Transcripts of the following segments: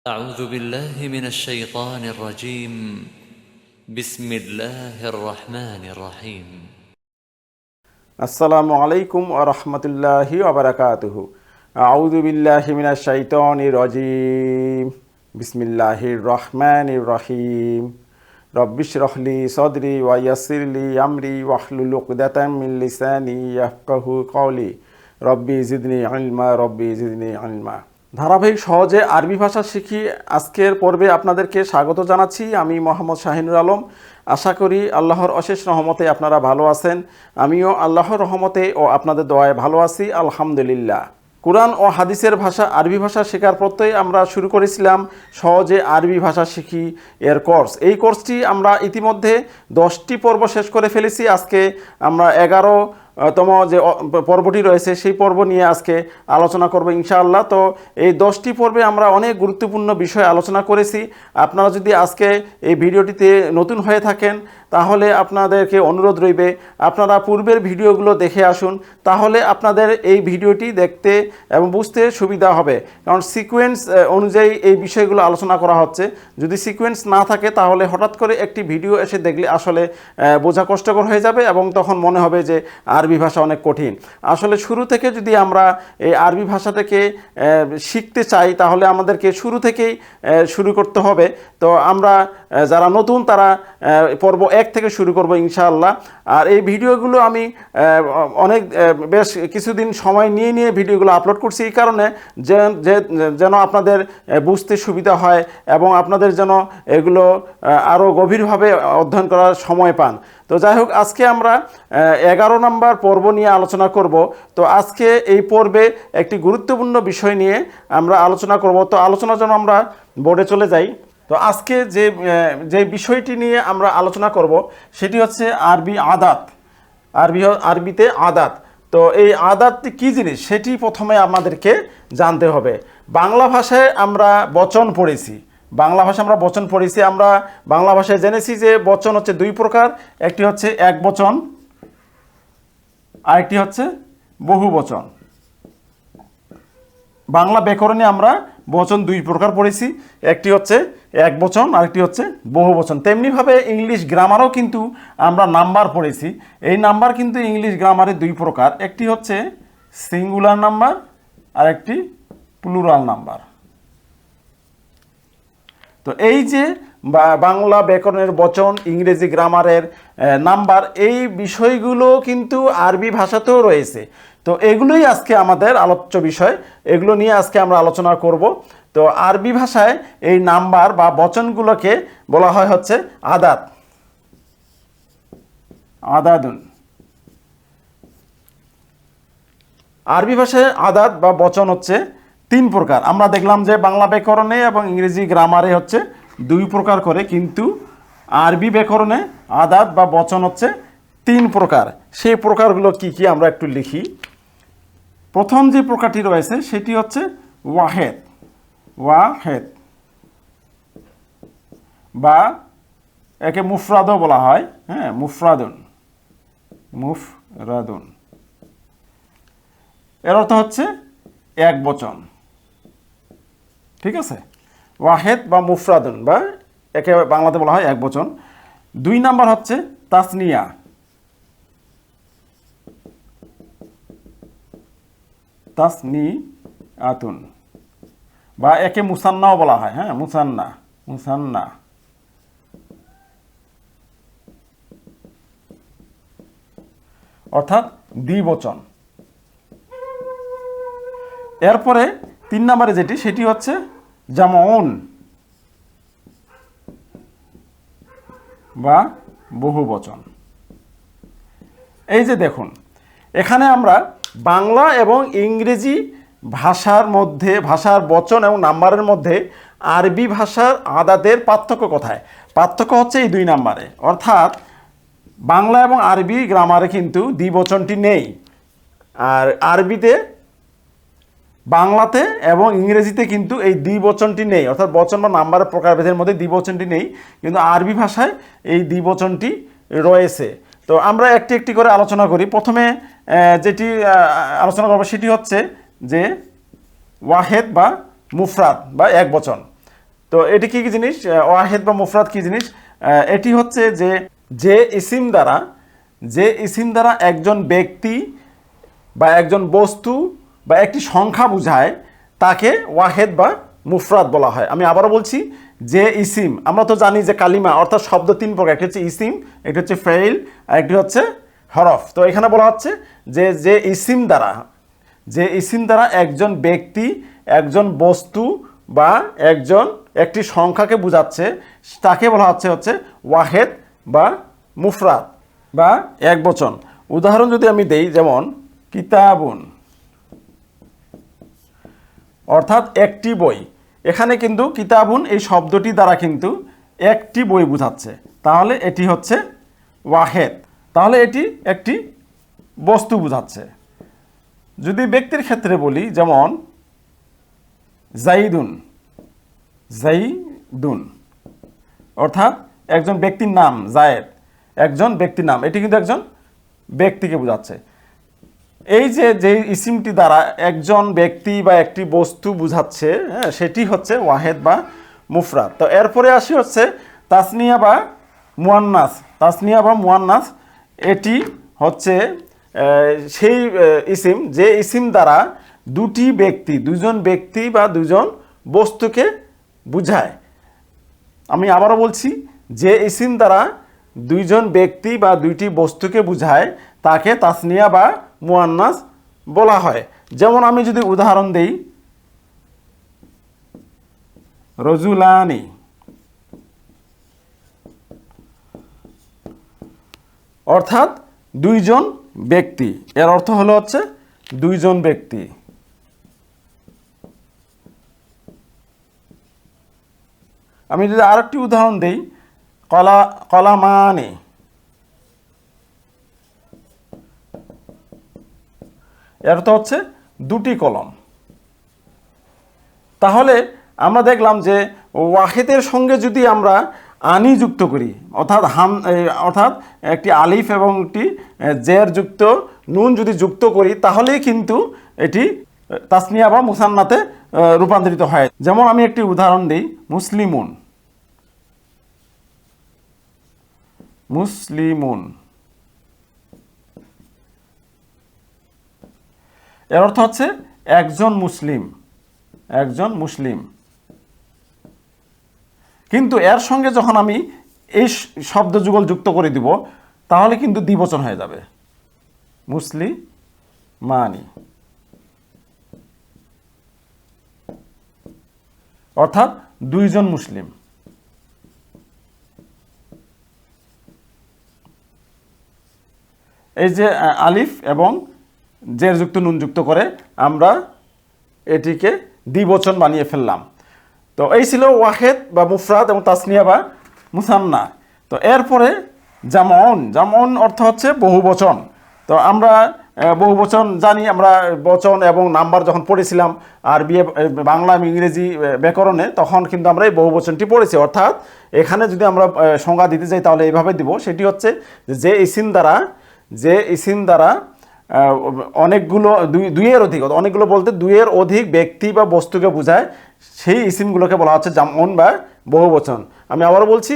أعوذ بالله من الشيطان الرجيم بسم الله الرحمن الرحيم আসসালামু আলাইকুম ওয়া রাহমাতুল্লাহি ওয়া বারাকাতুহু আউযু বিল্লাহি মিনাশ শাইতানির রাজীম বিসমিল্লাহির রহমানির রহিম রব্বিশরাহ লি সাদরি ওয়া ইয়াসসির লি আমরি ওয়াহলুল উকদাতাম মিন লিসানি ইয়াফকাহু কওলি রব্বি জিদনি ইলমা। ধারাবাহিক সহজে আরবি ভাষা শিখি আজকের পর্বে আপনাদেরকে স্বাগত জানাচ্ছি। আমি মোহাম্মদ শাহিনুর আলম। আশা করি আল্লাহর অশেষ রহমতে আপনারা ভালো আছেন। আমিও আল্লাহর রহমতে ও আপনাদের দোয়ায় ভালো আছি, আলহামদুলিল্লাহ। কুরআন ও হাদিসের ভাষা আরবি ভাষা শেখার পরই আমরা শুরু করেছিলাম সহজে আরবি ভাষা শিখি এর কোর্স। এই কোর্সটি আমরা ইতিমধ্যে 10টি পর্ব শেষ করে ফেলেছি। আজকে আমরা 11তম যে পর্বটি রয়েছে সেই পর্ব নিয়ে আজকে আলোচনা করব ইনশাআল্লাহ। তো এই 10টি পর্বে আমরা অনেক গুরুত্বপূর্ণ বিষয় আলোচনা করেছি। আপনারা যদি আজকে এই ভিডিওটিতে নতুন হয়ে থাকেন তাহলে আপনাদেরকে অনুরোধ রইবে আপনারা পূর্বের ভিডিওগুলো দেখে আসুন, তাহলে আপনাদের এই ভিডিওটি দেখতে এবং বুঝতে সুবিধা হবে। কারণ সিকোয়েন্স অনুযায়ী এই বিষয়গুলো আলোচনা করা হচ্ছে। যদি সিকোয়েন্স না থাকে তাহলে হঠাৎ করে একটি ভিডিও এসে দেখলে আসলে বোঝা কষ্টকর হয়ে যাবে এবং তখন মনে হবে যে আরবি ভাষা অনেক কঠিন। আসলে শুরু থেকে যদি আমরা এই আরবি ভাষাটাকে শিখতে চাই তাহলে আমাদেরকে শুরু থেকেই শুরু করতে হবে। তো আমরা যারা নতুন তারা পর্ব 1 থেকে শুরু করব ইনশাআল্লাহ। আর এই ভিডিওগুলো আমি বেশ কিছুদিন সময় নিয়ে ভিডিওগুলো আপলোড করছি এই কারণে যেন আপনাদের বুঝতে সুবিধা হয় এবং আপনাদের যেন এগুলো আরও গভীরভাবে অধ্যয়ন করার সময় পান। তো যাই হোক, আজকে আমরা 11 নম্বর পর্ব নিয়ে আলোচনা করব। তো আজকে এই পর্বে একটি গুরুত্বপূর্ণ বিষয় নিয়ে আমরা আলোচনা করব। তো আলোচনার জন্য আমরা বোর্ডে চলে যাই। তো আজকে যে বিষয়টি নিয়ে আমরা আলোচনা করব সেটি হচ্ছে আরবি আদাত। আরবিতে আদাত। তো এই আদাতটি কী জিনিস সেটি প্রথমে আমাদেরকে জানতে হবে। বাংলা ভাষায় আমরা বচন পড়েছি। আমরা বাংলা ভাষায় জেনেছি যে বচন হচ্ছে 2 প্রকার। একটি হচ্ছে এক বচন, আরেকটি হচ্ছে বহু বচন। বাংলা ব্যাকরণে আমরা বচন 2 প্রকার পড়েছি, একটি হচ্ছে এক বচন, আরেকটি হচ্ছে বহু বচন। তেমনিভাবে ইংলিশ গ্রামারও কিন্তু আমরা নাম্বার পড়েছি। এই নাম্বার কিন্তু ইংলিশ গ্রামারে 2 প্রকার, একটি হচ্ছে সিঙ্গুলার নাম্বার আর একটি প্লুরাল নাম্বার। তো এই যে বাংলা ব্যাকরণের বচন, ইংরেজি গ্রামারের নাম্বার, এই বিষয়গুলো কিন্তু আরবি ভাষাতেও রয়েছে। তো এগুলোই আজকে আমাদের আলোচ্য বিষয়, এগুলো নিয়ে আজকে আমরা আলোচনা করব। তো আরবি ভাষায় এই নাম্বার বা বচনগুলোকে বলা হয় হচ্ছে আদাত, আদাদুন। আরবি ভাষায় আদাত বা বচন হচ্ছে 3 প্রকার। আমরা দেখলাম যে বাংলা ব্যাকরণে এবং ইংরেজি গ্রামারে হচ্ছে 2 প্রকার করে, কিন্তু আরবি ব্যাকরণে আদাত বা বচন হচ্ছে 3 প্রকার। সেই প্রকারগুলো কি কি আমরা একটু লিখি। প্রথম যে প্রকারটি রয়েছে সেটি হচ্ছে ওয়াহেদ বা একে মুফরাদও বলা হয়। মুফরাদুন। এর অর্থ হচ্ছে এক বচন। ঠিক আছে, ওয়াহেদ বা মুফরাদুন বা একে বাংলাতে বলা হয় এক বচন। 2 নাম্বার হচ্ছে তাসনিয়া, তাসনিয়াতুন বা একে মুসান্নাও বলা হয়। মুসান্না। অর্থাৎ দ্বিবচন। এরপরে 3 নম্বরে সেটি হচ্ছে জামউন বা বহুবচন। এই যে দেখুন, এখানে আমরা বাংলা এবং ইংরেজি ভাষার বচন এবং নাম্বারের মধ্যে আরবি ভাষার আদাতের পার্থক্য কোথায়? পার্থক্য হচ্ছে এই 2 নাম্বারে। অর্থাৎ বাংলা এবং আরবি গ্রামারে কিন্তু দ্বিবচনটি নেই। আর বাংলাতে এবং ইংরেজিতে কিন্তু এই দ্বিবচনটি নেই, অর্থাৎ বচন বা নাম্বারের প্রকারভেদের মধ্যে দ্বিবচনটি নেই, কিন্তু আরবি ভাষায় এই দ্বিবচনটি রয়েছে। তো আমরা একটি একটি করে আলোচনা করি। প্রথমে যেটি আলোচনা করব সেটি হচ্ছে যে ওয়াহেদ বা মুফরাদ বা এক বচন। তো এটি কি কি জিনিস, ওয়াহেদ বা মুফরাদ কি জিনিস? এটি হচ্ছে যে ইসিম দ্বারা একজন ব্যক্তি বা একজন বস্তু বা একটি সংখ্যা বোঝায় তাকে ওয়াহেদ বা মুফরাদ বলা হয়। আমি আবারও বলছি, যে ইসিম, আমরা তো জানি যে কালিমা অর্থাৎ শব্দ তিন প্রকার, একটি হচ্ছে ইসিম, একটি হচ্ছে ফেইল, আর একটি হচ্ছে হরফ। তো এখানে বলা হচ্ছে যে ইসিম দ্বারা একজন ব্যক্তি, একজন বস্তু বা একটি সংখ্যাকে বোঝাচ্ছে তাকে বলা হচ্ছে ওয়াহেদ বা মুফরাদ বা একবচন। উদাহরণ যদি আমি দেই, যেমন কিতাবুন অর্থাৎ একটি বই। এখানে কিন্তু কিতাবুন এই শব্দটি দ্বারা কিন্তু একটি বই বোঝাচ্ছে, তাহলে এটি হচ্ছে ওয়াহেদ, তাহলে এটি একটি বস্তু বোঝাচ্ছে। যদি ব্যক্তির ক্ষেত্রে বলি, যেমন জাইদুন অর্থাৎ একজন ব্যক্তির নাম, জায়েদ একজন ব্যক্তির নাম, এটি কিন্তু একজন ব্যক্তিকে বোঝাচ্ছে। এই যে ইসিমটি দ্বারা একজন ব্যক্তি বা একটি বস্তু বোঝাচ্ছে, সেটি হচ্ছে ওয়াহেদ বা মুফরাদ। তো এরপরে আসি হচ্ছে তাসনিয়া বা মুয়ান্নাস। এটি হচ্ছে সেই ইসিম, যে ইসিম দ্বারা দুজন ব্যক্তি বা দুজন বস্তুকে বুঝায়। আমি আবারও বলছি, যে ইসিম দ্বারা দুইজন ব্যক্তি বা দুইটি বস্তুকে বুঝায় তাকে তাসনিয়া বা মুয়ান্নাস বলা হয়। যেমন আমি যদি উদাহরণ দেই, রজুলানি অর্থাৎ দুইজন ব্যক্তি, এর অর্থ হলো হচ্ছে দুইজন ব্যক্তি। আমি যদি আরেকটি উদাহরণ দেই, কলামানি এর অর্থ হচ্ছে দুটি কলম। তাহলে আমরা দেখলাম যে ওয়াহেদের সঙ্গে যদি আমরা আনি যুক্ত করি, অর্থাৎ একটি আলিফ এবং একটি জের যুক্ত নুন যদি যুক্ত করি, তাহলেই কিন্তু এটি তাসনিয়া বা মুসান্নাতে রূপান্তরিত হয়। যেমন আমি একটি উদাহরণ দিই, মুসলিমুন এর অর্থ হচ্ছে একজন মুসলিম। কিন্তু এর সঙ্গে যখন আমি এই শব্দ যুগল যুক্ত করে দিব, তাহলে কিন্তু দ্বিবচন হয়ে যাবে, মুসলিমানি, অর্থাৎ দুইজন মুসলিম। এই যে আলিফ এবং জের যুক্ত নুন যুক্ত করে আমরা এটিকে দ্বিবচন বানিয়ে ফেললাম। তো এই ছিল ওয়াহেদ বা মুফরাদ এবং তাসনিয়া বা মুসান্না। তো এরপরে জামউন অর্থ হচ্ছে বহুবচন। তো আমরা বহুবচন জানি, আমরা বচন এবং নাম্বার যখন পড়েছিলাম আর বাংলা ইংরেজি ব্যাকরণে, তখন কিন্তু আমরা এই বহুবচনটি পড়েছি। অর্থাৎ এখানে যদি আমরা সংজ্ঞা দিতে যাই তাহলে এইভাবে দিব, সেটি হচ্ছে যে ইসিম দ্বারা অনেকগুলো অনেকগুলো বলতে দুইয়ের অধিক ব্যক্তি বা বস্তুকে বোঝায়, সেই ইসিমগুলোকে বলা হচ্ছে জামউন বা বহুবচন। আমি আবার বলছি,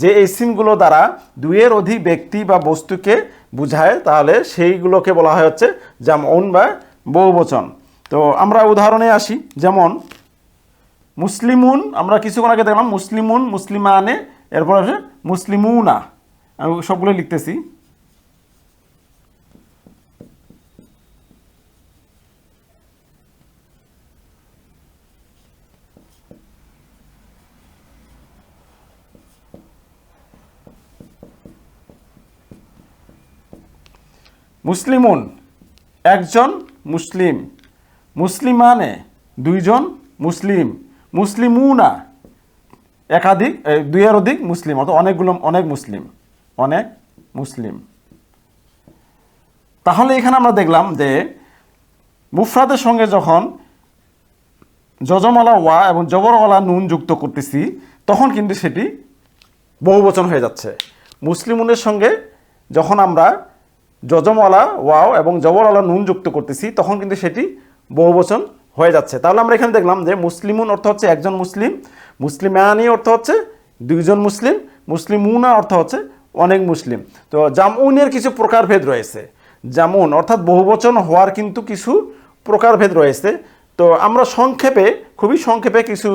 যে ইসিমগুলো দ্বারা দুইয়ের অধিক ব্যক্তি বা বস্তুকে বুঝায়, তাহলে সেইগুলোকে বলা হয় হচ্ছে জামউন বা বহুবচন। তো আমরা উদাহরণে আসি, যেমন মুসলিমুন, আমরা কিছুক্ষণ আগে দেখলাম মুসলিমুন, মুসলিমানে, এরপর আছে মুসলিমুনা। আমি সবগুলো লিখতেছি। মুসলিমুন একজন মুসলিম, মুসলিমানে দুইজন মুসলিম, মুসলিমুনা দুইয়ের অধিক মুসলিম, অর্থাৎ অনেক মুসলিম। তাহলে এখানে আমরা দেখলাম যে মুফরাদের সঙ্গে যখন যজমওয়ালা ওয়া এবং জবরওয়ালা নুন যুক্ত করতেছি, তখন কিন্তু সেটি বহুবচন হয়ে যাচ্ছে। মুসলিমুনের সঙ্গে যখন আমরা যজমওয়ালা ওয়াও এবং জবরওয়ালা নুন যুক্ত করতেছি, তখন কিন্তু সেটি বহুবচন হয়ে যাচ্ছে। তাহলে আমরা এখানে দেখলাম যে মুসলিমুন অর্থ হচ্ছে একজন মুসলিম, মুসলিমানি অর্থ হচ্ছে দুইজন মুসলিম, মুসলিমুনা অর্থ হচ্ছে অনেক মুসলিম। তো জামউনের কিছু প্রকারভেদ রয়েছে। জামউন অর্থাৎ বহুবচন হওয়ার কিন্তু কিছু প্রকারভেদ রয়েছে। তো আমরা সংক্ষেপে, খুবই সংক্ষেপে কিছু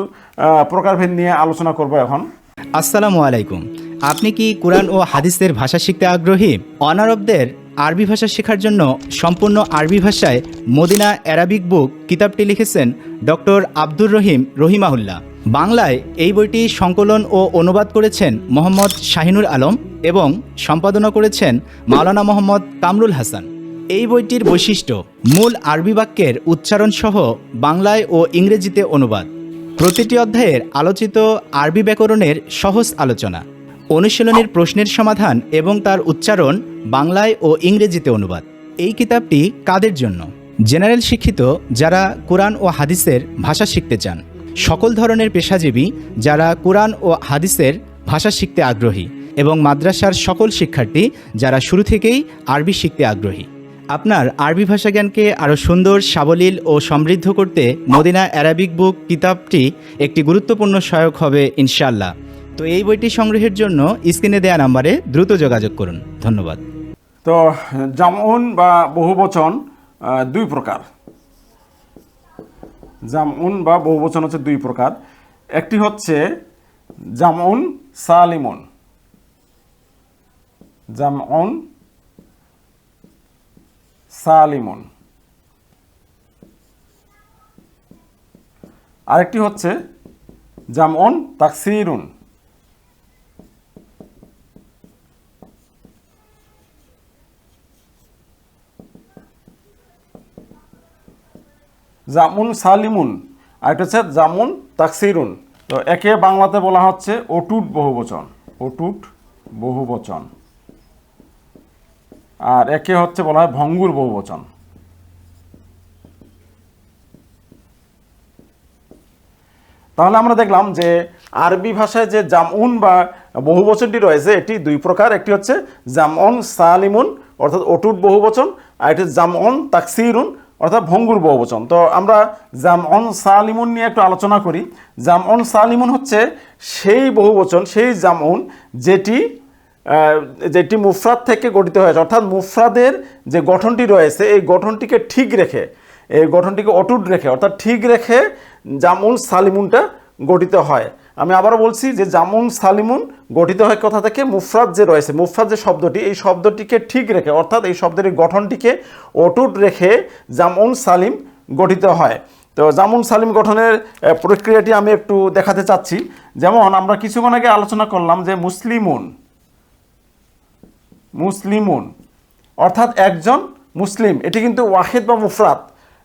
প্রকারভেদ নিয়ে আলোচনা করব এখন। আসসালামু আলাইকুম। আপনি কি কোরআন ও হাদিসের ভাষা শিখতে আগ্রহী? অনারবদের আরবি ভাষা শেখার জন্য সম্পূর্ণ আরবি ভাষায় মদিনা অ্যারাবিক বুক কিতাবটি লিখেছেন ডক্টর আব্দুর রহিম রহিমাহুল্লাহ। বাংলায় এই বইটি সংকলন ও অনুবাদ করেছেন মোহাম্মদ শাহিনুর আলম এবং সম্পাদনা করেছেন মাওলানা মোহাম্মদ কামরুল হাসান। এই বইটির বৈশিষ্ট্য মূল আরবি বাক্যের উচ্চারণ সহ বাংলায় ও ইংরেজিতে অনুবাদ, প্রতিটি অধ্যায়ের আলোচিত আরবি ব্যাকরণের সহজ আলোচনা, অনুশীলনের প্রশ্নের সমাধান এবং তার উচ্চারণ বাংলায় ও ইংরেজিতে অনুবাদ। এই কিতাবটি কাদের জন্য? জেনারেল শিক্ষিত যারা কোরআন ও হাদিসের ভাষা শিখতে চান, সকল ধরনের পেশাজীবী যারা কোরআন ও হাদিসের ভাষা শিখতে আগ্রহী এবং মাদ্রাসার সকল শিক্ষার্থী যারা শুরু থেকেই আরবি শিখতে আগ্রহী। আপনার আরবি ভাষা জ্ঞানকে আরও সুন্দর, সাবলীল ও সমৃদ্ধ করতে মদিনা অ্যারাবিক বুক কিতাবটি একটি গুরুত্বপূর্ণ সহায়ক হবে ইনশাআল্লাহ। তো এই বইটি সংগ্রহের জন্য স্ক্রিনে দেওয়া নাম্বারে দ্রুত যোগাযোগ করুন। ধন্যবাদ। তো জামউন বা বহুবচন দুই প্রকার। জামউন বা বহুবচন হচ্ছে দুই প্রকার। একটি হচ্ছে জামউন সালিমুন, জামউন সালিমুন। আরেকটি হচ্ছে জামউন তাকসিরুন। জামউন সালিমুন, আরেকটা হচ্ছে জামউন তাকসিরুন। তো একে বাংলাতে বলা হচ্ছে অটুট বহুবচন, অটুট বহুবচন। আর একে হচ্ছে বলা হয় ভঙ্গুর বহুবচন। তাহলে আমরা দেখলাম যে আরবি ভাষায় যে জামউন বা বহুবচনটি রয়েছে এটি দুই প্রকার। একটি হচ্ছে জামউন সালিমুন অর্থাৎ অটুট বহুবচন, আর এটি জামউন তাকসিরুন অর্থাৎ ভঙ্গুর বহুবচন। তো আমরা জামউন সালিমুন নিয়ে একটু আলোচনা করি। জামউন সালিমুন হচ্ছে সেই বহুবচন, সেই জামউন যেটি মুফরাদ থেকে গঠিত হয়েছে, অর্থাৎ মুফরাদের যে গঠনটি রয়েছে এই গঠনটিকে ঠিক রেখে, এই গঠনটিকে অটুট রেখে অর্থাৎ ঠিক রেখে জামউন সালিমুনটা গঠিত হয়। আমি আবারও বলছি যে জামউন সালিমুন গঠিত হয় কোথা থেকে? মুফরাদ যে রয়েছে, মুফরাদ যে শব্দটি, এই শব্দটিকে ঠিক রেখে অর্থাৎ এই শব্দের গঠনটিকে অটুট রেখে জামউন সালিম গঠিত হয়। তো জামউন সালিম গঠনের প্রক্রিয়াটি আমি একটু দেখাতে চাচ্ছি। যেমন আমরা কিছুক্ষণ আগে আলোচনা করলাম যে মুসলিমুন, মুসলিমুন অর্থাৎ একজন মুসলিম, এটি কিন্তু ওয়াহিদ বা মুফরাদ,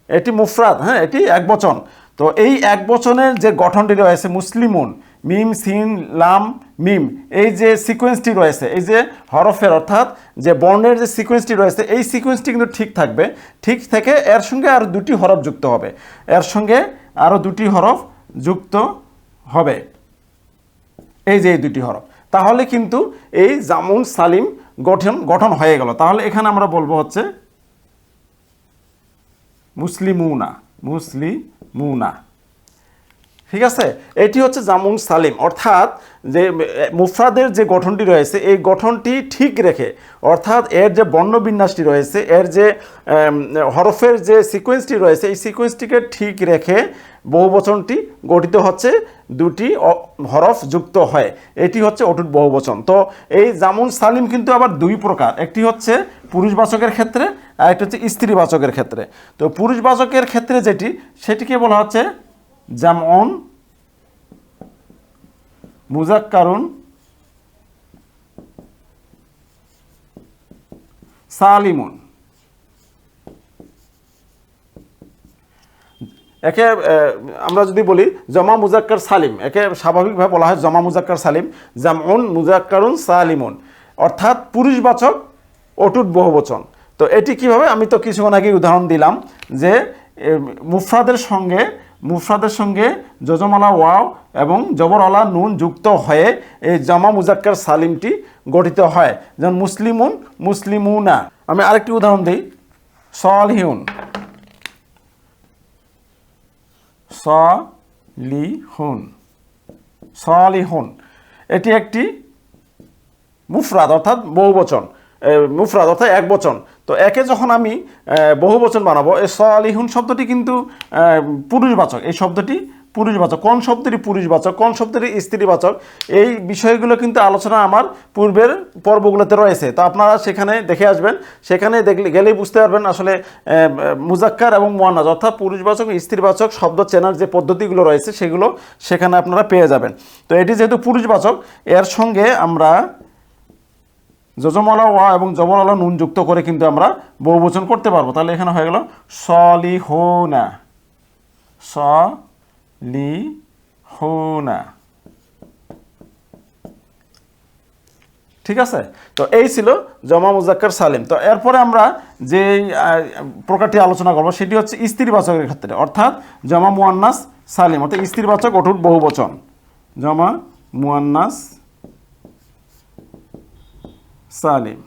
এটি মুফরাদ, হ্যাঁ, এটি এক বচন। তো এই এক বচনের যে গঠনটি রয়েছে মুসলিমুন, মিম সিন লাম মিম, এই যে সিকোয়েন্সটি রয়েছে, এই যে হরফের অর্থাৎ যে বর্ণের যে সিকোয়েন্সটি রয়েছে এই সিকোয়েন্সটি কিন্তু ঠিক থাকবে। ঠিক থেকে এর সঙ্গে আরও দুটি হরফ যুক্ত হবে, এর সঙ্গে আরও দুটি হরফ যুক্ত হবে, এই যে এই দুটি হরফ, তাহলে কিন্তু এই জামউন সালিম গঠন হয়ে গেল। তাহলে এখানে আমরা বলবো হচ্ছে মুসলিমুনা, মুসলিমুনা। ঠিক আছে, এটি হচ্ছে জামউন সালিম, অর্থাৎ যে মুফরাদের যে গঠনটি রয়েছে এই গঠনটি ঠিক রেখে, অর্থাৎ এর যে বর্ণবিন্যাসটি রয়েছে, এর যে হরফের যে সিকোয়েন্সটি রয়েছে এই সিকোয়েন্সটিকে ঠিক রেখে বহুবচনটি গঠিত হচ্ছে দুটি হরফ যুক্ত হয়, এটি হচ্ছে অটুট বহুবচন। তো এই জামউন সালিম কিন্তু আবার দুই প্রকার, একটি হচ্ছে পুরুষবাচকের ক্ষেত্রে আর একটি হচ্ছে স্ত্রীবাচকের ক্ষেত্রে। তো পুরুষবাচকের ক্ষেত্রে যেটি, সেটিকে বলা হচ্ছে জামউন মুজাক্কারুন সালিমুন। একে আমরা যদি বলি জমা মুজাক্কার সালিম, একে স্বাভাবিকভাবে বলা হয় জমা মুজাক্কার সালিম, জামউন মুজাক্কারুন সালিমুন, অর্থাৎ পুরুষবাচক অটুট বহুবচন। তো এটি কিভাবে, আমি তো কিছুক্ষণ আগে উদাহরণ দিলাম যে মুফরাদের সঙ্গে যজমালা ওয়াও এবং জবরওয়ালা নুন যুক্ত হয়ে এই জমা মুজাক্কার সালিমটি গঠিত হয়। যেমন মুসলিমুন, মুসলিমুনা। আমি আরেকটি উদাহরণ দিই, সলিহুন, সলিহুন। সালিহুন, এটি একটি মুফরাদ অর্থাৎ বহুবচন, মুফরাদ অর্থাৎ এক বচন। তো একে যখন আমি বহুবচন বানাবো, এই সালিহুন শব্দটি কিন্তু পুরুষবাচক। এই শব্দটি পুরুষবাচক। কোন শব্দটি পুরুষবাচক, কোন শব্দটি স্ত্রীবাচক, এই বিষয়গুলো কিন্তু আলোচনা আমার পূর্বের পর্বগুলোতে রয়েছে। তো আপনারা সেখানে দেখে আসবেন, সেখানে গেলেই বুঝতে পারবেন আসলে মুজাক্কার এবং মুয়ান্নাস অর্থাৎ পুরুষবাচক স্ত্রীবাচক শব্দ চেনার যে পদ্ধতিগুলো রয়েছে সেগুলো সেখানে আপনারা পেয়ে যাবেন। তো এটি যেহেতু পুরুষবাচক, এর সঙ্গে আমরা যজমওয়ালা ওয়া এবং জবরওয়ালা নুন যুক্ত করে কিন্তু আমরা বহুবচন করতে পারবো। তাহলে এখানে হয়ে গেল সলিহুনা, সলিহুনা। ঠিক আছে? তো এই ছিল জমা মুজাক্কার সালিম। তো এরপরে আমরা যে প্রকারটি আলোচনা করবো সেটি হচ্ছে স্ত্রীবাচকের ক্ষেত্রে, অর্থাৎ জমা মুয়ান্নাস সালিম অর্থাৎ স্ত্রীবাচক অটুট বহুবচন, জমা মুয়ান্নাস সালিম।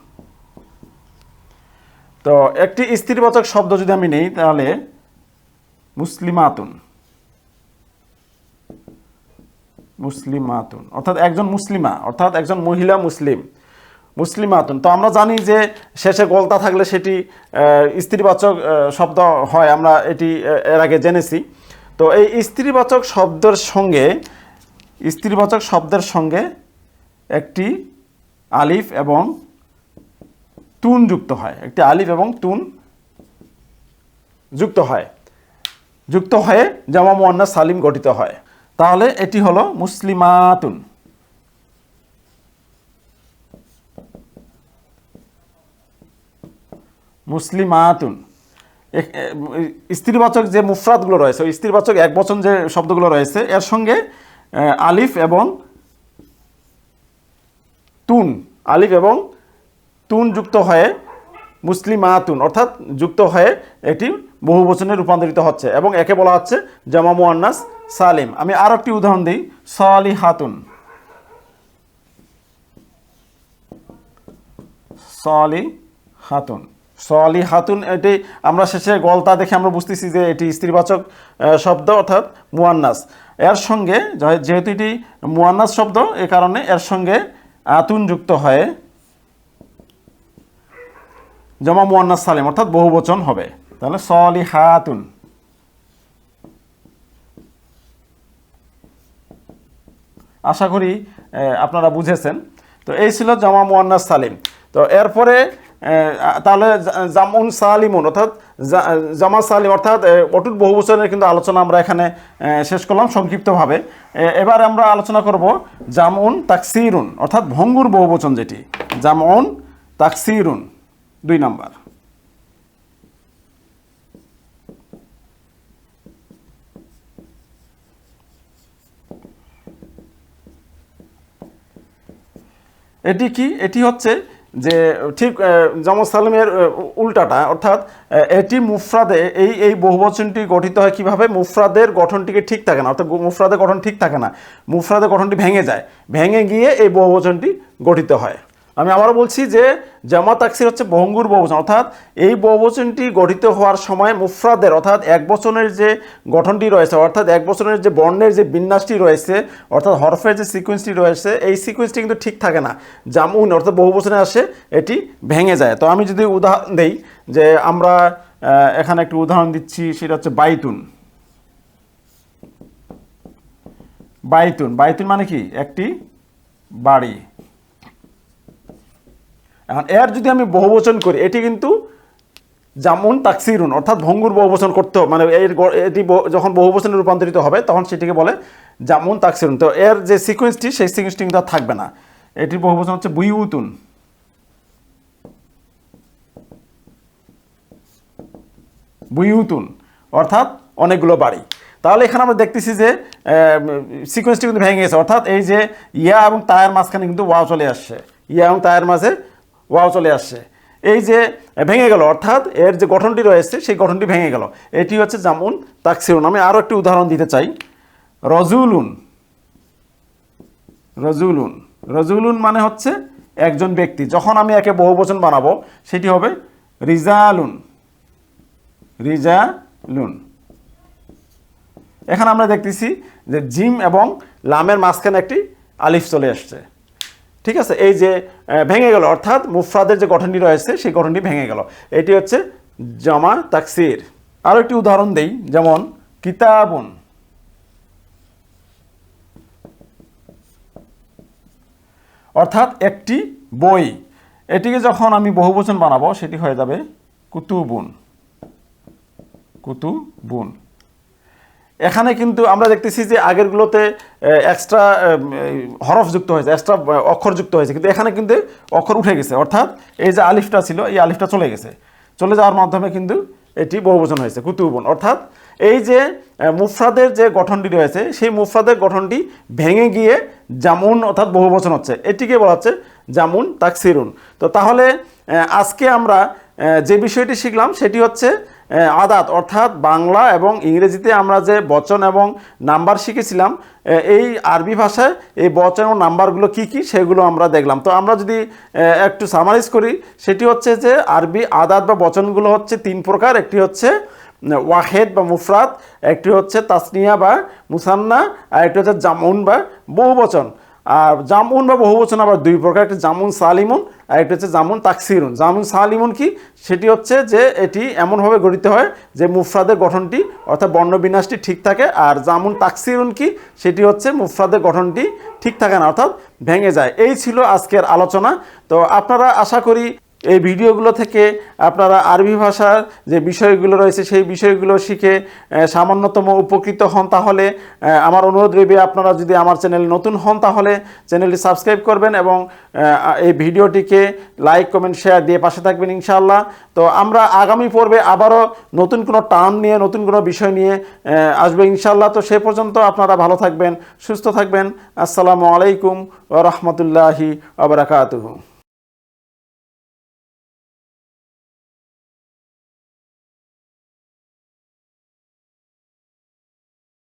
তো একটি স্ত্রীবাচক শব্দ যদি আমি নেই তাহলে মুসলিমাতুন, মুসলিমাতুন অর্থাৎ একজন মুসলিমা অর্থাৎ একজন মহিলা মুসলিম, মুসলিমাতুন। তো আমরা জানি যে শেষে গলতা থাকলে সেটি স্ত্রীবাচক শব্দ হয়, আমরা এটি এর আগে জেনেছি। তো এই স্ত্রীবাচক শব্দের সঙ্গে একটি আলিফ এবং তুন যুক্ত হয়, একটি আলিফ এবং তুন যুক্ত হয়ে জামা মুয়ান্নাস সালিম গঠিত হয়। তাহলে এটি হলো মুসলিমাতুন। মুসলিমাতুন। স্ত্রীবাচক যে মুফরাদগুলো রয়েছে, ওই স্ত্রীবাচক এক বচন যে শব্দগুলো রয়েছে এর সঙ্গে আলিফ এবং তুন যুক্ত হয়ে মুসলিমাতুন অর্থাৎ যুক্ত হয়ে এটি বহুবচনে রূপান্তরিত হচ্ছে এবং একে বলা হচ্ছে জামা মুয়ান্নাস সালিম। আমি আরো একটি উদাহরণ দিই, সলিহাতুন, সলিহাতুন। এটি আমরা শেষে গলতা দেখে আমরা বুঝতেছি যে এটি স্ত্রীবাচক শব্দ অর্থাৎ মুয়ান্নাস। এর সঙ্গে যেহেতু এটি মুয়ান্নাস শব্দ এ কারণে এর সঙ্গে আতুন যুক্ত হয়ে জমা মুয়ান্নাস সালিম অর্থাৎ বহুবচন হবে। তাহলে সলিহাতুন। আশা করি আপনারা বুঝেছেন। তো এই ছিল জমা মুয়ান্নাস সালিম। তো এরপরে তাহলে জামউন সালিমুন অর্থাৎ জামা সালিম অর্থাৎ অটুট বহুবচনের কিন্তু আলোচনা আমরা এখানে শেষ করলাম সংক্ষিপ্তভাবে। এবার আমরা আলোচনা করব জামউন তাকসিরুন অর্থাৎ ভঙ্গুর বহুবচন, যেটি জামউন তাকসিরুন 2 নাম্বার। এটি কি? এটি হচ্ছে যে ঠিক জামা সালিমের উল্টাটা, অর্থাৎ এটি মুফরাদে এই বহুবচনটি গঠিত হয় কিভাবে? মুফরাদের গঠনটিকে ঠিক থাকে না, অর্থাৎ মুফরাদের গঠন ঠিক থাকে না, মুফরাদের গঠনটি ভেঙে যায়, ভেঙে গিয়ে এই বহুবচনটি গঠিত হয়। আমি আবারও বলছি যে জামা তাকসির হচ্ছে ভঙ্গুর বহুবচন, অর্থাৎ এই বহুবচনটি গঠিত হওয়ার সময় মুফরাদের অর্থাৎ এক বচনের যে গঠনটি রয়েছে, অর্থাৎ এক বচনের যে বর্ণের যে বিন্যাসটি রয়েছে, অর্থাৎ হরফের যে সিকোয়েন্সটি রয়েছে, এই সিকোয়েন্সটি কিন্তু ঠিক থাকে না। জামউন অর্থাৎ বহুবচনে আসে এটি ভেঙে যায়। তো আমি যদি উদাহরণ দেই, যে আমরা এখানে একটি উদাহরণ দিচ্ছি, সেটা হচ্ছে বাইতুন। বাইতুন মানে কি? একটি বাড়ি। এখন এর যদি আমি বহুবচন করি, এটি কিন্তু জামউন তাকসিরুন অর্থাৎ ভঙ্গুর বহুবচন করতে হবে, মানে এটি যখন বহুবচনে রূপান্তরিত হবে তখন সেটিকে বলে জামউন তাকসিরুন। তো এর যে সিকোয়েন্সটি সেই সিকোয়েন্সটি কিন্তু আর থাকবে না। এটির বহুবচন হচ্ছে বুয়ুতুন। বুয়ুতুন অর্থাৎ অনেকগুলো বাড়ি। তাহলে এখানে আমরা দেখতেছি যে সিকোয়েন্সটি কিন্তু ভেঙে গেছে, অর্থাৎ এই যে ইয়া এবং তায়ের মাঝখানে কিন্তু ওয়াও চলে আসছে, ইয়া এবং তায়ের মাঝে ওয়াও চলে আসছে, এই যে ভেঙে গেল, অর্থাৎ এর যে গঠনটি রয়েছে সেই গঠনটি ভেঙে গেল। এটি হচ্ছে জামউন তাকসিরুন। আমি আরও একটি উদাহরণ দিতে চাই, রজুলুন। রজুলুন মানে হচ্ছে একজন ব্যক্তি। যখন আমি একে বহুবচন বানাবো সেটি হবে রিজালুন। এখানে আমরা দেখতেছি যে জিম এবং লামের মাঝখানে একটি আলিফ চলে আসছে। ঠিক আছে, এই যে ভেঙে গেল, অর্থাৎ মুফরাদের যে গঠনটি রয়েছে সেই গঠনটি ভেঙে গেল, এটি হচ্ছে জামা তাকসির। আরও একটি উদাহরণ দেই, যেমন কিতাবুন, অর্থাৎ একটি বই। এটিকে যখন আমি বহুবচন বানাবো সেটি হয়ে যাবে কুতুবুন, কুতুবুন। এখানে কিন্তু আমরা দেখতেছি যে আগেরগুলোতে এক্সট্রা হরফ যুক্ত হয়েছে, এক্সট্রা অক্ষর যুক্ত হয়েছে, কিন্তু এখানে কিন্তু অক্ষর উঠে গেছে, অর্থাৎ এই যে আলিফটা ছিল এই আলিফটা চলে গেছে। চলে যাওয়ার মাধ্যমে কিন্তু এটি বহুবচন হয়েছে কুতুবুন। অর্থাৎ এই যে মুফরাদের যে গঠনটি রয়েছে সেই মুফরাদের গঠনটি ভেঙে গিয়ে জামুন অর্থাৎ বহুবচন হচ্ছে, এটিকে বলা হচ্ছে জামুন তাকসিরুন। তো তাহলে আজকে আমরা যে বিষয়টি শিখলাম সেটি হচ্ছে আদাত, অর্থাৎ বাংলা এবং ইংরেজিতে আমরা যে বচন এবং নাম্বার শিখেছিলাম, এই আরবি ভাষায় এই বচন ও নাম্বারগুলো কি কি সেগুলো আমরা দেখলাম। তো আমরা যদি একটু সামারাইজ করি, সেটি হচ্ছে যে আরবি আদাত বা বচনগুলো হচ্ছে 3 প্রকার। একটি হচ্ছে ওয়াহেদ বা মুফরাদ, একটি হচ্ছে তাসনিয়া বা মুসান্না, আর একটি হচ্ছে জামুন বা বহুবচন। আর জামুন বা বহুবচন আবার 2 প্রকার, একটি জামুন সালিমুন আর একটি হচ্ছে জামুন তাকসিরুন। জামুন সালিমুন কি, সেটি হচ্ছে যে এটি এমনভাবে গঠিত হয় যে মুফরাদের গঠনটি অর্থাৎ বর্ণবিন্যাসটি ঠিক থাকে। আর জামুন তাকসিরুন কি, সেটি হচ্ছে মুফরাদের গঠনটি ঠিক থাকে না, অর্থাৎ ভেঙে যায়। এই ছিল আজকের আলোচনা। তো আপনারা আশা করি এই ভিডিওগুলো থেকে আপনারা আরবি ভাষার যে বিষয়গুলো রয়েছে সেই বিষয়গুলো শিখে সামান্যতম উপকৃত হন। তাহলে আমার অনুরোধ রইবে, আপনারা যদি আমার চ্যানেল নতুন হন তাহলে চ্যানেলটি সাবস্ক্রাইব করবেন এবং এই ভিডিওটিকে লাইক কমেন্ট শেয়ার দিয়ে পাশে থাকবেন ইনশাআল্লাহ। তো আমরা আগামী পর্বে আবারও নতুন কোনো টার্ম নিয়ে নতুন কোনো বিষয় নিয়ে আসবে ইনশাআল্লাহ। তো সে পর্যন্ত আপনারা ভালো থাকবেন, সুস্থ থাকবেন। আসসালামু আলাইকুম ওয়া রাহমাতুল্লাহি ওয়া বারাকাতুহু।